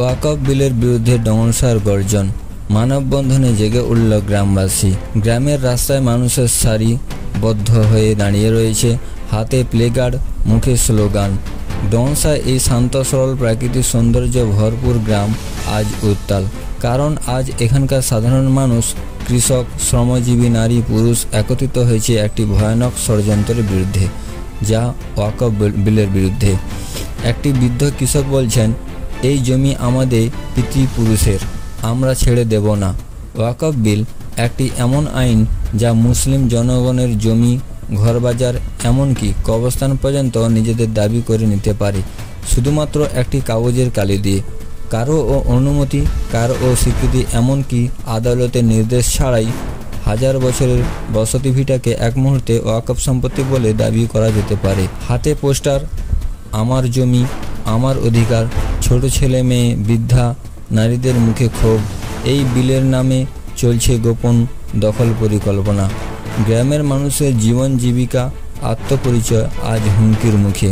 ওয়াকফ বিলের বিরুদ্ধে ডংসার গর্জন, মানববন্ধনে জেগে উঠল গ্রামবাসী। গ্রামের রাস্তায় মানুষের সারিবদ্ধ হয়ে দাঁড়িয়ে রয়েছে, হাতে প্লেকার্ড, মুখে স্লোগান। ডংসা এই শান্ত সরল প্রাকৃতিক সৌন্দর্য ভরপুর গ্রাম আজ উত্তাল, কারণ আজ এখানকার সাধারণ মানুষ, কৃষক, শ্রমজীবী নারী পুরুষ একত্রিত হয়েছে একটি ভয়ানক ষড়যন্ত্রের বিরুদ্ধে, যা ওয়াকফ বিলের বিরুদ্ধে। একটি বৃদ্ধ কৃষক বলছেন, এই জমি আমাদের পিতৃপুরুষের, আমরা ছেড়ে দেব না। ওয়াকফ বিল একটি এমন আইন যা মুসলিম জনগণের জমি, ঘরবাজার, এমনকি কবরস্থান পর্যন্ত নিজেদের দাবি করে নিতে পারে, শুধুমাত্র একটি কাগজের কালি দিয়ে। কারো অনুমতি, কারো স্বীকৃতি, এমনকি আদালতের নির্দেশ ছাড়াই হাজার বছরের বসতি ভিটাকে এক মুহূর্তে ওয়াকফ সম্পত্তি বলে দাবি করা যেতে পারে। হাতে পোস্টার, আমার জমি, আমার অধিকার, ছোট ছেলে মেয়ে, বৃদ্ধা, নারীদের মুখে ক্ষোভ। এই বিলের নামে চলছে গোপন দখল পরিকল্পনা। গ্রামের মানুষের জীবন জীবিকা, আত্মপরিচয় আজ হুমকির মুখে।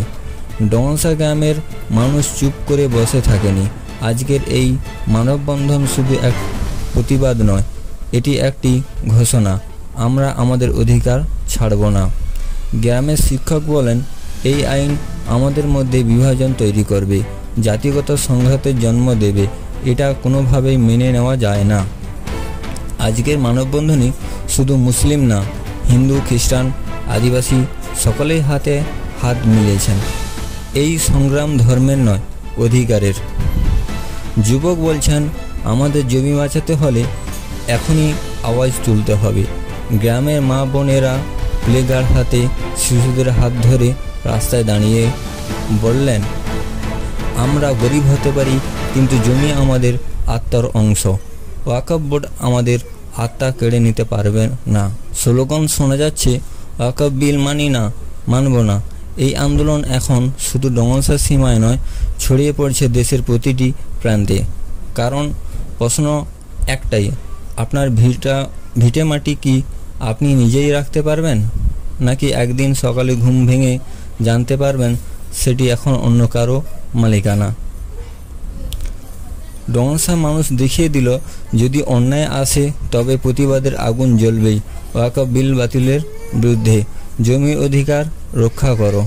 ডংসা গ্রামের মানুষ চুপ করে বসে থাকেনি। আজকের এই মানববন্ধন শুধু এক প্রতিবাদ নয়, এটি একটি ঘোষণা, আমরা আমাদের অধিকার ছাড়ব না। গ্রামের শিক্ষক বলেন, এই আইন আমাদের মধ্যে বিভাজন তৈরি করবে, জাতিগত সংঘাতের জন্ম দেবে, এটা কোনোভাবেই মেনে নেওয়া যায় না। আজকের মানববন্ধনে শুধু মুসলিম না, হিন্দু, খ্রিস্টান, আদিবাসী সকলেই হাতে হাত মিলিয়েছেন। এই সংগ্রাম ধর্মের নয়, অধিকারের। যুবক বলছেন, আমাদের জমি বাঁচাতে হলে এখনই আওয়াজ তুলতে হবে। গ্রামের মা বোনেরা প্লেকার্ড হাতে শিশুদের হাত ধরে রাস্তায় দাঁড়িয়ে বললেন, আমরা গরিব হতে পারি, কিন্তু জমি আমাদের আত্মার অংশ। ওয়াকফ বোর্ড আমাদের আত্মা কেড়ে নিতে পারবে না। স্লোগান শোনা যাচ্ছে, ওয়াকফ বিল মানি না, মানব না। এই আন্দোলন এখন শুধু ডংসার সীমায় নয়, ছড়িয়ে পড়ছে দেশের প্রতিটি প্রান্তে। কারণ প্রশ্ন একটাই, আপনার ভিটে মাটি কি আপনি নিজেই রাখতে পারবেন, নাকি একদিন সকালে ঘুম ভেঙে জানতে পারবেন সেটি এখন অন্য কারো মালিকানা? ডংসা মানুষ দেখিয়ে দিল, যদি অন্যায় আসে তবে প্রতিবাদের আগুন জ্বলবেই। ওয়াকফ বিল বাতিলের বিরুদ্ধে, জমি অধিকার রক্ষা করো।